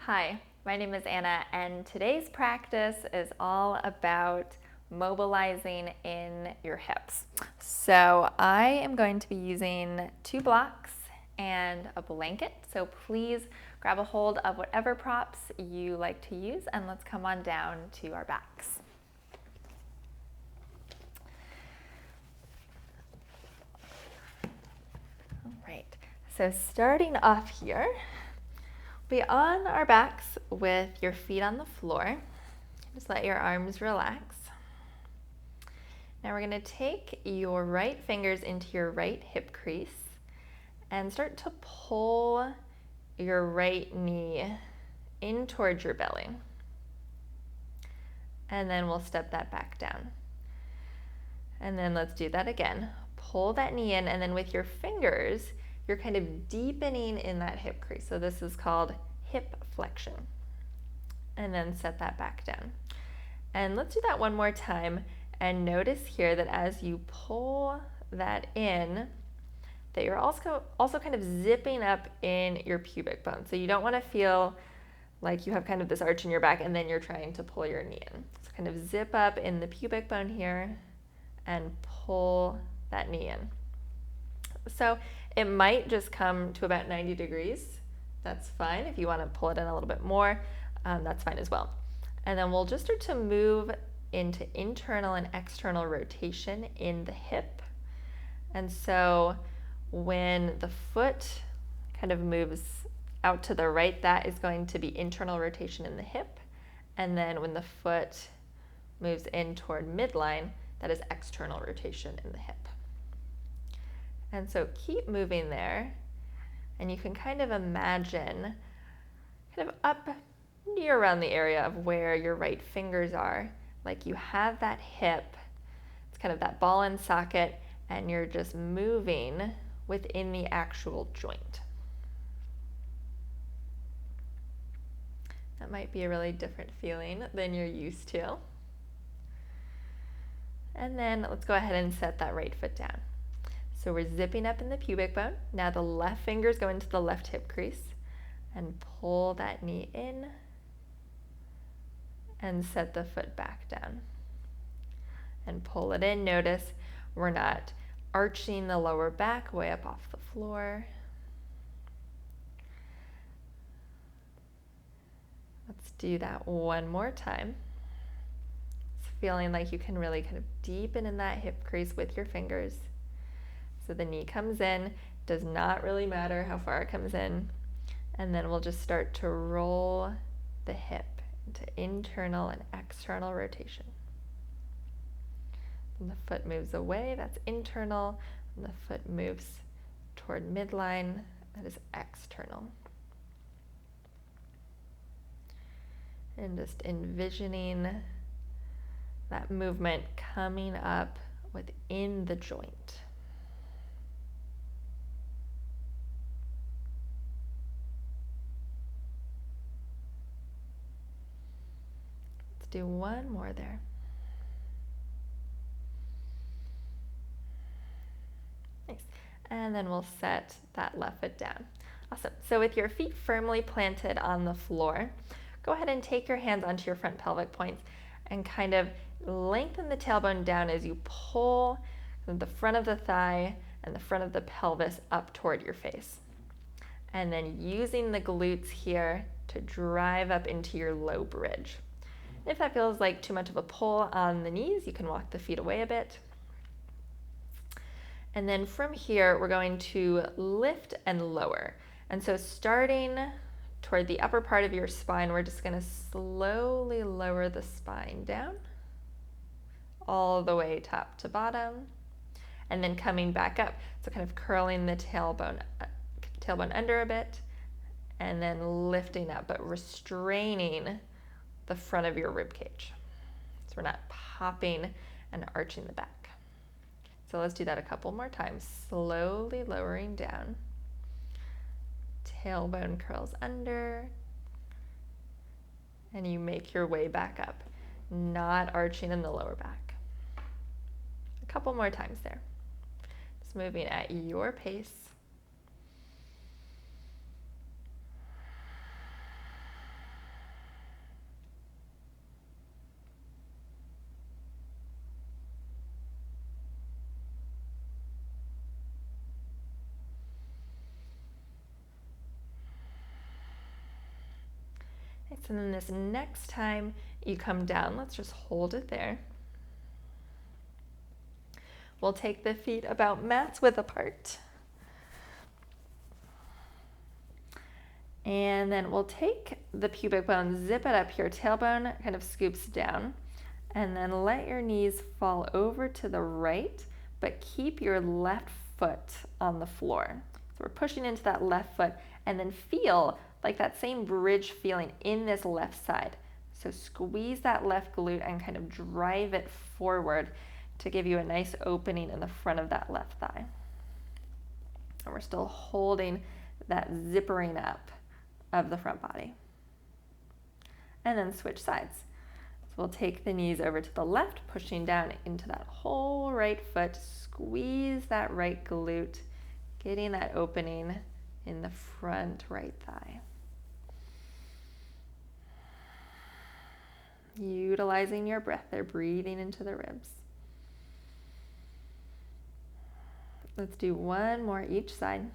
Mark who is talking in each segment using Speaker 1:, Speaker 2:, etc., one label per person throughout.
Speaker 1: Hi, my name is Anna, and today's practice is all about mobilizing in your hips. So I am going to be using 2 blocks and a blanket. So please grab a hold of whatever props you like to use, and let's come on down to our backs. All right, so starting off here, be on our backs with your feet on the floor. Just let your arms relax. Now we're going to take your right fingers into your right hip crease and start to pull your right knee in towards your belly. And then we'll step that back down. And then let's do that again. Pull that knee in, and then with your fingers, you're kind of deepening in that hip crease. So this is called hip flexion. And then set that back down. And let's do that one more time. And notice here that as you pull that in, that you're also kind of zipping up in your pubic bone. So you don't want to feel like you have kind of this arch in your back and then you're trying to pull your knee in. So kind of zip up in the pubic bone here and pull that knee in. So it might just come to about 90 degrees. That's fine. If you want to pull it in a little bit more, that's fine as well. And then we'll just start to move into internal and external rotation in the hip. And so when the foot kind of moves out to the right, that is going to be internal rotation in the hip. And then when the foot moves in toward midline, that is external rotation in the hip. And so keep moving there, and you can kind of imagine kind of up near around the area of where your right fingers are, like you have that hip, it's kind of that ball and socket, and you're just moving within the actual joint. That might be a really different feeling than you're used to. And then let's go ahead and set that right foot down. So we're zipping up in the pubic bone. Now the left fingers go into the left hip crease and pull that knee in and set the foot back down. And pull it in. Notice we're not arching the lower back way up off the floor. Let's do that one more time. It's feeling like you can really kind of deepen in that hip crease with your fingers. So the knee comes in, does not really matter how far it comes in. And then we'll just start to roll the hip into internal and external rotation. When the foot moves away, that's internal. When the foot moves toward midline, that is external. And just envisioning that movement coming up within the joint. Let's do one more there. Nice. And then we'll set that left foot down. Awesome. So with your feet firmly planted on the floor, go ahead and take your hands onto your front pelvic points and kind of lengthen the tailbone down as you pull the front of the thigh and the front of the pelvis up toward your face. And then using the glutes here to drive up into your low bridge. If that feels like too much of a pull on the knees, you can walk the feet away a bit. And then from here, we're going to lift and lower. And so starting toward the upper part of your spine, we're just going to slowly lower the spine down all the way top to bottom, and then coming back up. So kind of curling the tailbone under a bit, and then lifting up, but restraining the front of your rib cage. So we're not popping and arching the back. So let's do that a couple more times. Slowly lowering down. Tailbone curls under. And you make your way back up, not arching in the lower back. A couple more times there. Just moving at your pace. Okay, so then this next time you come down, let's just hold it there. We'll take the feet about mat's width apart. And then we'll take the pubic bone, zip it up here, tailbone kind of scoops down, and then let your knees fall over to the right, but keep your left foot on the floor. So we're pushing into that left foot, and then feel like that same bridge feeling in this left side. So squeeze that left glute and kind of drive it forward to give you a nice opening in the front of that left thigh. And we're still holding that zippering up of the front body. And then switch sides. So we'll take the knees over to the left, pushing down into that whole right foot, squeeze that right glute, getting that opening in the front right thigh. Utilizing your breath there, breathing into the ribs. Let's do one more each side.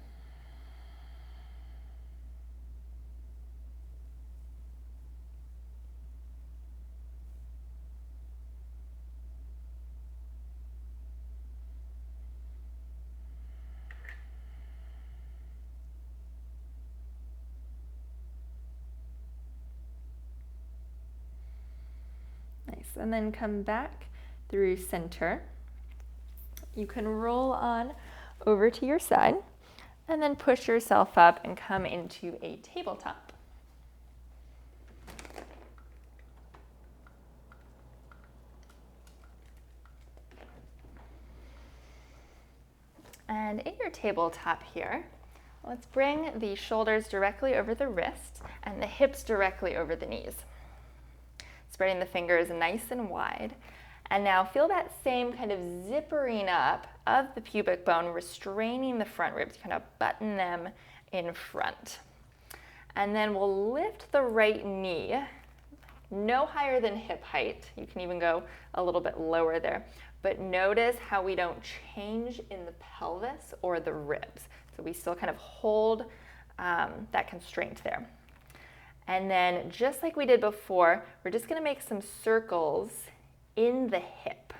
Speaker 1: Nice, and then come back through center. You can roll on over to your side and then push yourself up and come into a tabletop. And in your tabletop here, let's bring the shoulders directly over the wrists and the hips directly over the knees. Spreading the fingers nice and wide. And now feel that same kind of zippering up of the pubic bone, restraining the front ribs, kind of button them in front. And then we'll lift the right knee, no higher than hip height. You can even go a little bit lower there. But notice how we don't change in the pelvis or the ribs. So we still kind of hold that constraint there. And then just like we did before, we're just going to make some circles in the hip.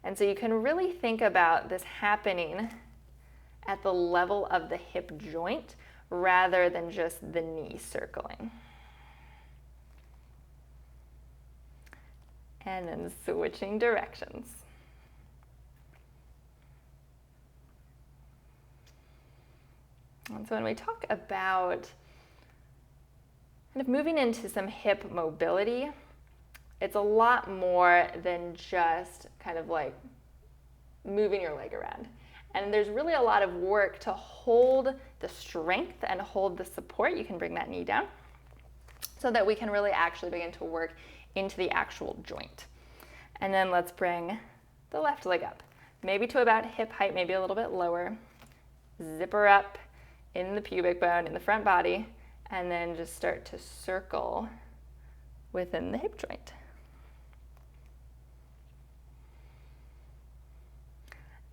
Speaker 1: And so you can really think about this happening at the level of the hip joint rather than just the knee circling. And then switching directions. And so when we talk about kind of moving into some hip mobility, it's a lot more than just kind of like moving your leg around. And there's really a lot of work to hold the strength and hold the support. You can bring that knee down so that we can really actually begin to work into the actual joint. And then let's bring the left leg up, maybe to about hip height, maybe a little bit lower. Zipper up in the pubic bone, in the front body, and then just start to circle within the hip joint.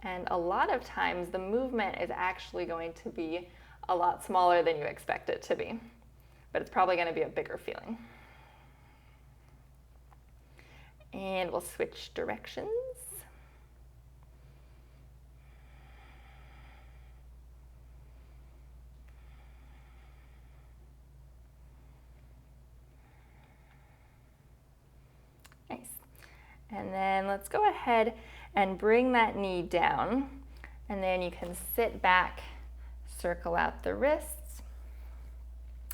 Speaker 1: And a lot of times the movement is actually going to be a lot smaller than you expect it to be, but it's probably going to be a bigger feeling. And we'll switch directions. Nice. And then let's go ahead and bring that knee down, and then you can sit back, circle out the wrists,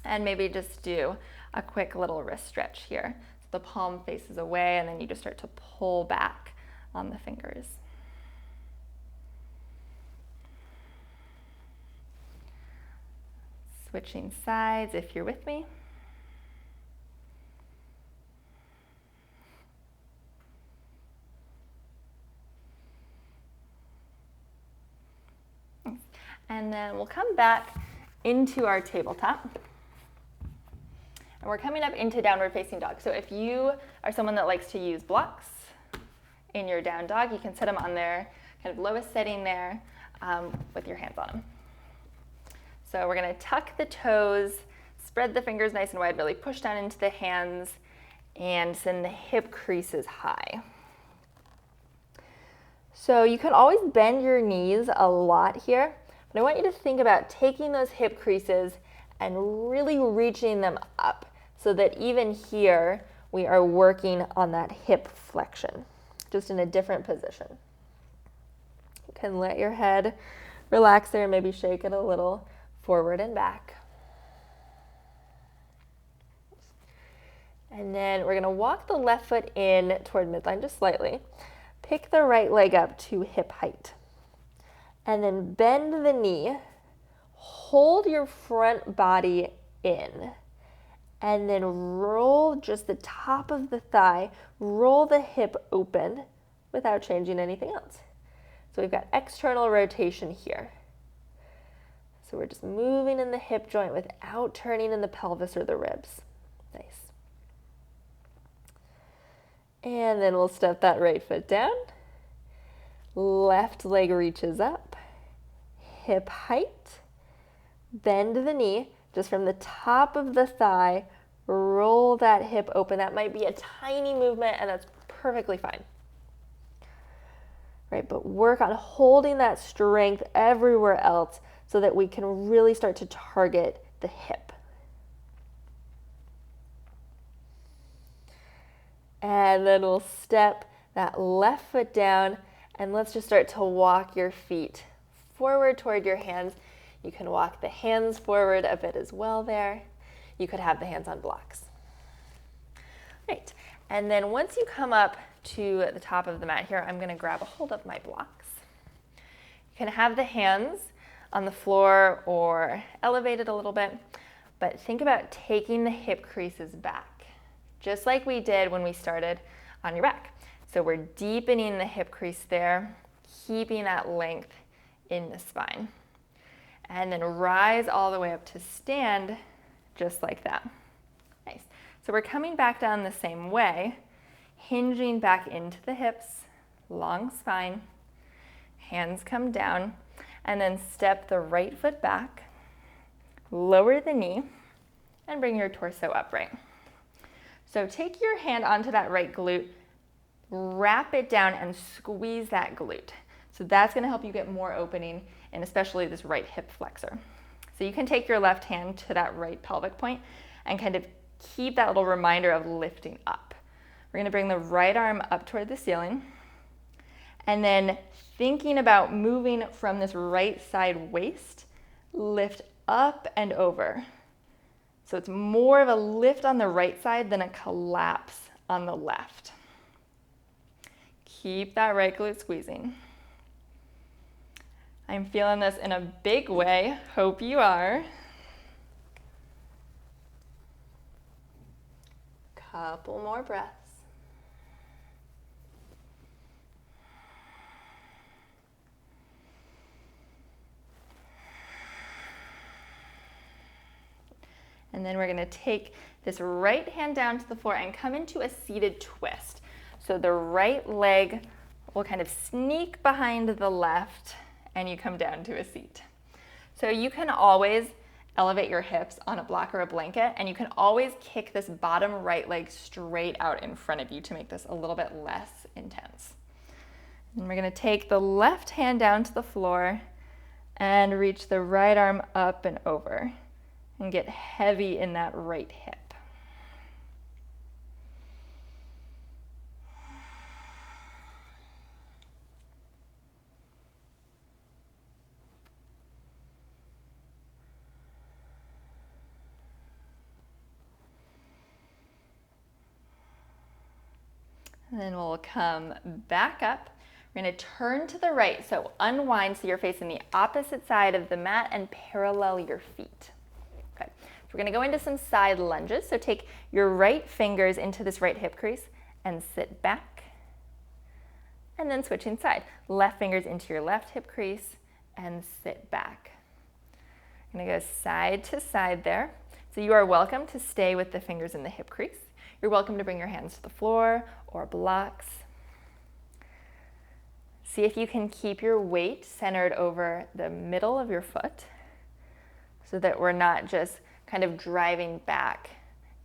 Speaker 1: and maybe just do a quick little wrist stretch here. So the palm faces away, and then you just start to pull back on the fingers. Switching sides if you're with me. And then we'll come back into our tabletop. And we're coming up into downward facing dog. So if you are someone that likes to use blocks in your down dog, you can set them on their kind of lowest setting there with your hands on them. So we're going to tuck the toes, spread the fingers nice and wide, really push down into the hands and send the hip creases high. So you can always bend your knees a lot here, but I want you to think about taking those hip creases and really reaching them up so that even here we are working on that hip flexion, just in a different position. You can let your head relax there, maybe shake it a little forward and back. And then we're going to walk the left foot in toward midline just slightly. Pick the right leg up to hip height. And then bend the knee. Hold your front body in. And then roll just the top of the thigh. Roll the hip open without changing anything else. So we've got external rotation here. So we're just moving in the hip joint without turning in the pelvis or the ribs. Nice. And then we'll step that right foot down. Left leg reaches up. Hip height. Bend the knee just from the top of the thigh. Roll that hip open. That might be a tiny movement, and that's perfectly fine. Right, but work on holding that strength everywhere else so that we can really start to target the hip. And then we'll step that left foot down, and let's just start to walk your feet forward toward your hands. You can walk the hands forward a bit as well there. You could have the hands on blocks. Right, and then once you come up to the top of the mat here, I'm going to grab a hold of my blocks. You can have the hands on the floor or elevated a little bit, but think about taking the hip creases back, just like we did when we started on your back. So we're deepening the hip crease there, keeping that length in the spine. And then rise all the way up to stand, just like that. Nice. So we're coming back down the same way, hinging back into the hips, long spine, hands come down, and then step the right foot back, lower the knee, and bring your torso upright. So take your hand onto that right glute, wrap it down and squeeze that glute. So that's going to help you get more opening and especially this right hip flexor. So you can take your left hand to that right pelvic point and kind of keep that little reminder of lifting up. We're going to bring the right arm up toward the ceiling and then thinking about moving from this right side waist, lift up and over. So it's more of a lift on the right side than a collapse on the left. Keep that right glute squeezing. I'm feeling this in a big way. Hope you are. Couple more breaths. And then we're going to take this right hand down to the floor and come into a seated twist. So the right leg will kind of sneak behind the left and you come down to a seat. So you can always elevate your hips on a block or a blanket, and you can always kick this bottom right leg straight out in front of you to make this a little bit less intense. And we're going to take the left hand down to the floor and reach the right arm up and over and get heavy in that right hip. And then we'll come back up. We're going to turn to the right, so unwind so you're facing the opposite side of the mat and parallel your feet. Okay, so we're going to go into some side lunges. So take your right fingers into this right hip crease and sit back. And then switching side. Left fingers into your left hip crease and sit back. I'm going to go side to side there. So you are welcome to stay with the fingers in the hip crease. You're welcome to bring your hands to the floor or blocks. See if you can keep your weight centered over the middle of your foot so that we're not just kind of driving back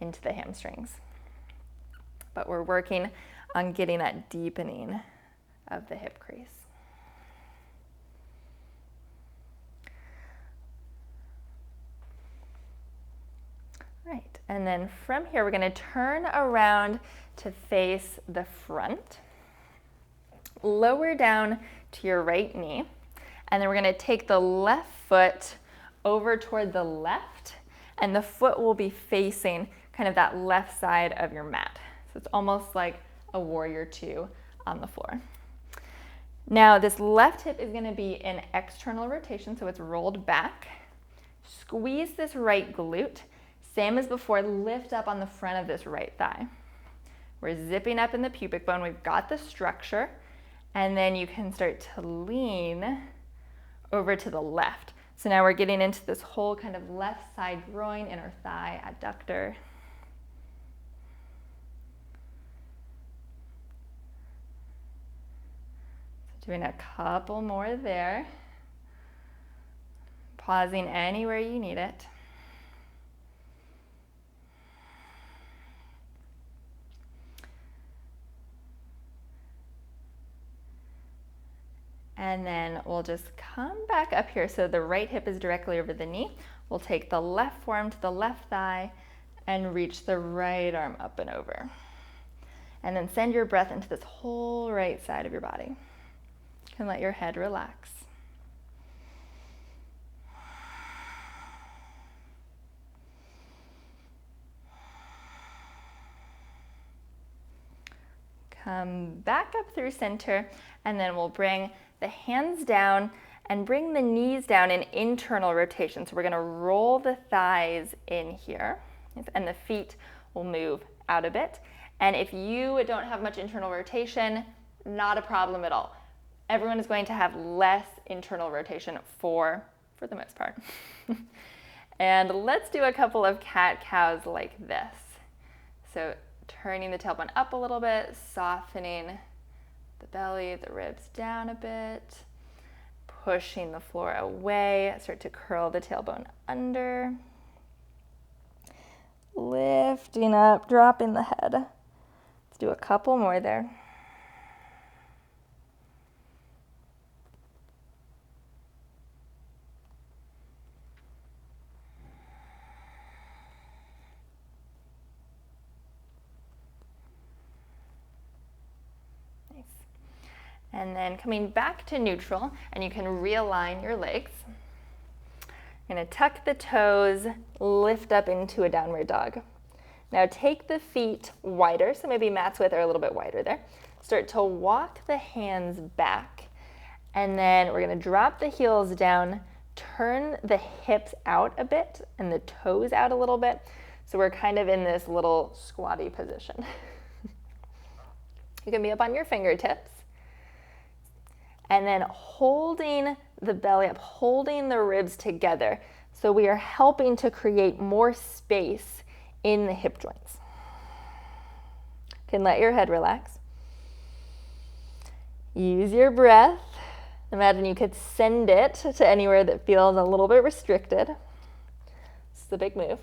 Speaker 1: into the hamstrings. But we're working on getting that deepening of the hip crease. Right, and then from here we're going to turn around to face the front. Lower down to your right knee, and then we're going to take the left foot over toward the left, and the foot will be facing kind of that left side of your mat. So it's almost like a warrior two on the floor. Now this left hip is going to be in external rotation, so it's rolled back. Squeeze this right glute. Same as before, lift up on the front of this right thigh. We're zipping up in the pubic bone. We've got the structure, and then you can start to lean over to the left. So now we're getting into this whole kind of left side groin, inner thigh, adductor. So doing a couple more there. Pausing anywhere you need it. And then we'll just come back up here. So the right hip is directly over the knee. We'll take the left forearm to the left thigh and reach the right arm up and over. And then send your breath into this whole right side of your body. You can let your head relax. Come back up through center, and then we'll bring the hands down and bring the knees down in internal rotation. So we're going to roll the thighs in here, and the feet will move out a bit. And if you don't have much internal rotation, not a problem at all. Everyone is going to have less internal rotation for the most part. And let's do a couple of cat-cows like this. So turning the tailbone up a little bit, softening the belly, the ribs down a bit, pushing the floor away, start to curl the tailbone under, lifting up, dropping the head. Let's do a couple more there. And then coming back to neutral, and you can realign your legs. You're going to tuck the toes, lift up into a downward dog. Now take the feet wider, so maybe mat's width or a little bit wider there. Start to walk the hands back, and then we're going to drop the heels down, turn the hips out a bit and the toes out a little bit. So we're kind of in this little squatty position. You can be up on your fingertips. And then holding the belly up, holding the ribs together. So we are helping to create more space in the hip joints. You can let your head relax. Use your breath. Imagine you could send it to anywhere that feels a little bit restricted. This is a big move.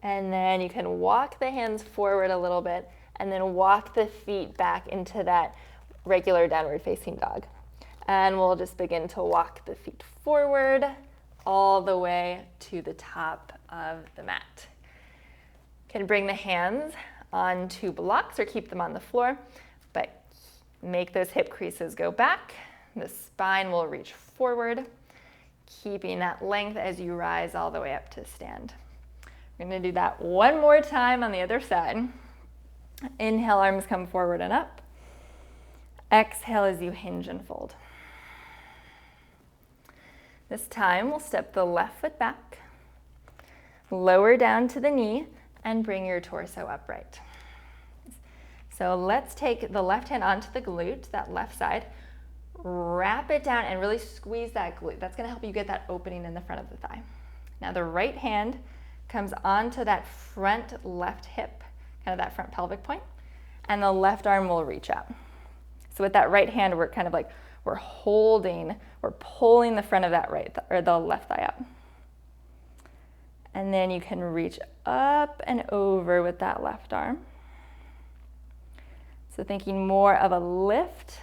Speaker 1: And then you can walk the hands forward a little bit and then walk the feet back into that regular downward facing dog. And we'll just begin to walk the feet forward all the way to the top of the mat. You can bring the hands onto blocks or keep them on the floor, but make those hip creases go back. The spine will reach forward, keeping that length as you rise all the way up to stand. We're going to do that one more time on the other side. Inhale, arms come forward and up. Exhale as you hinge and fold. This time, we'll step the left foot back, lower down to the knee, and bring your torso upright. So let's take the left hand onto the glute, that left side, wrap it down and really squeeze that glute. That's going to help you get that opening in the front of the thigh. Now the right hand comes onto that front left hip, kind of that front pelvic point, and the left arm will reach out. So with that right hand, we're kind of like
Speaker 2: we're holding, we're pulling the front of that or the left thigh up. And then you can reach up and over with that left arm. So thinking more of a lift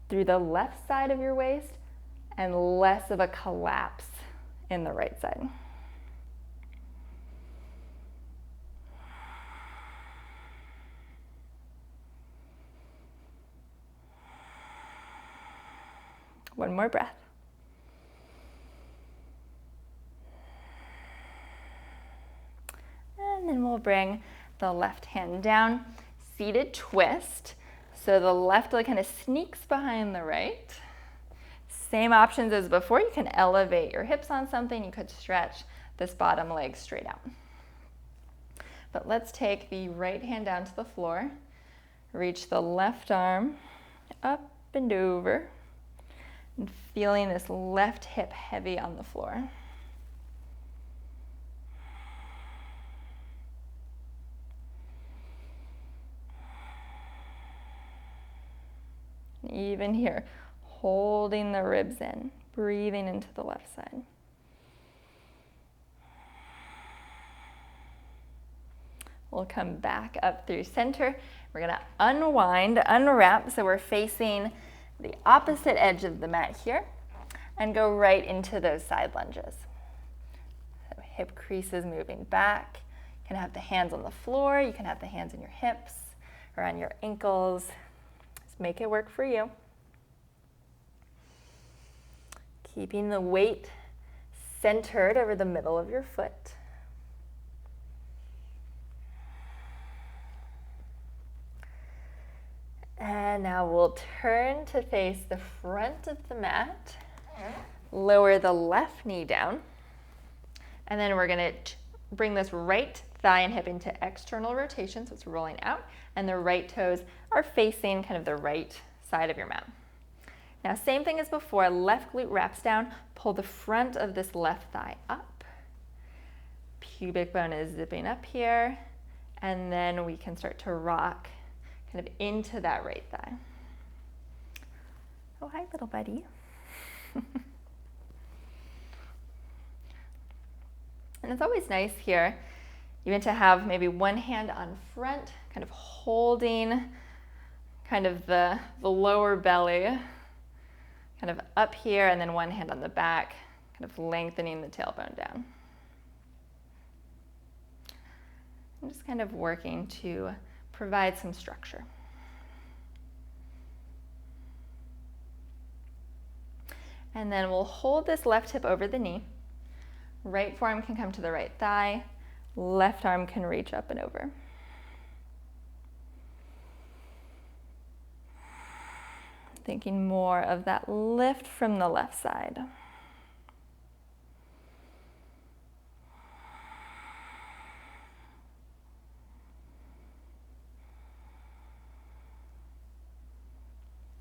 Speaker 2: through the left side of your waist and less of a collapse in the right side. One more breath. And then we'll bring the left hand down, seated twist. So the left leg kind of sneaks behind the right. Same options as before. You can elevate your hips on something. You could stretch this bottom leg straight out. But let's take the right hand down to the floor. Reach the left arm up and over. And feeling this left hip heavy on the floor. And even here, holding the ribs in, breathing into the left side. We'll come back up through center. We're gonna unwind, unwrap, so we're facing the opposite edge of the mat here and go right into those side lunges. So hip creases moving back. You can have the hands on the floor, you can have the hands in your hips or on your ankles. Just make it work for you. Keeping the weight centered over the middle of your foot. And now we'll turn to face the front of the mat. Lower the left knee down. And then we're gonna bring this right thigh and hip into external rotation, so it's rolling out. And the right toes are facing kind of the right side of your mat. Now, same thing as before, left glute wraps down, pull the front of this left thigh up. Pubic bone is zipping up here. And then we can start to rock kind of into that right thigh. Oh, hi, little buddy. And it's always nice here, even to have maybe one hand on front, kind of holding kind of the lower belly, kind of up here, and then one hand on the back, kind of lengthening the tailbone down. I'm just kind of working to provide some structure. And then we'll hold this left hip over the knee. Right forearm can come to the right thigh. Left arm can reach up and over. Thinking more of that lift from the left side.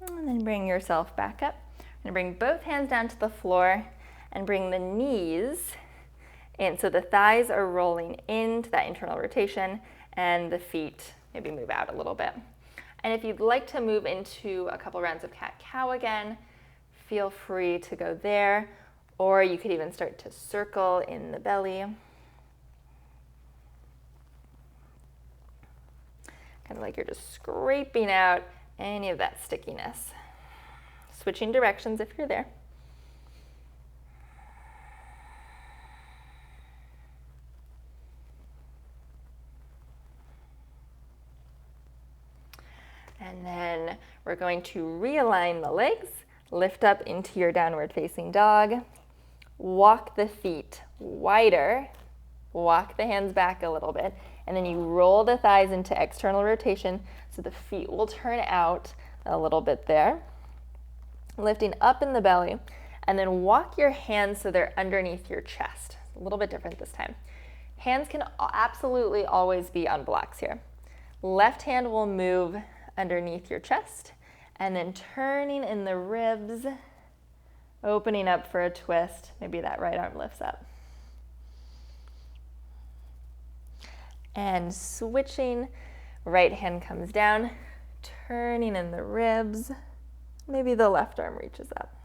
Speaker 2: And then bring yourself back up. And bring both hands down to the floor and bring the knees in. So the thighs are rolling into that internal rotation and the feet maybe move out a little bit. And if you'd like to move into a couple rounds of cat-cow again, feel free to go there, or you could even start to circle in the belly. Kind of like you're just scraping out any of that stickiness. Switching directions if you're there. And then we're going to realign the legs, lift up into your downward facing dog, walk the feet wider, walk the hands back a little bit, and then you roll the thighs into external rotation so the feet will turn out a little bit there. Lifting up in the belly, and then walk your hands so they're underneath your chest. A little bit different this time. Hands can absolutely always be on blocks here. Left hand will move underneath your chest, and then turning in the ribs, opening up for a twist. Maybe that right arm lifts up. And switching, right hand comes down, turning in the ribs, Maybe the left arm reaches up.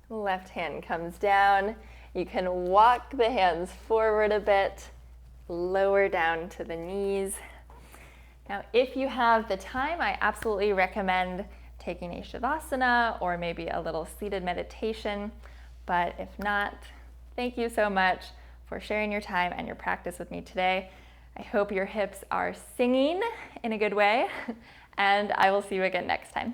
Speaker 2: Left hand comes down. You can walk the hands forward a bit, lower down to the knees. Now, if you have the time, I absolutely recommend taking a Savasana or maybe a little seated meditation. But if not, thank you so much for sharing your time and your practice with me today. I hope your hips are singing in a good way, and I will see you again next time.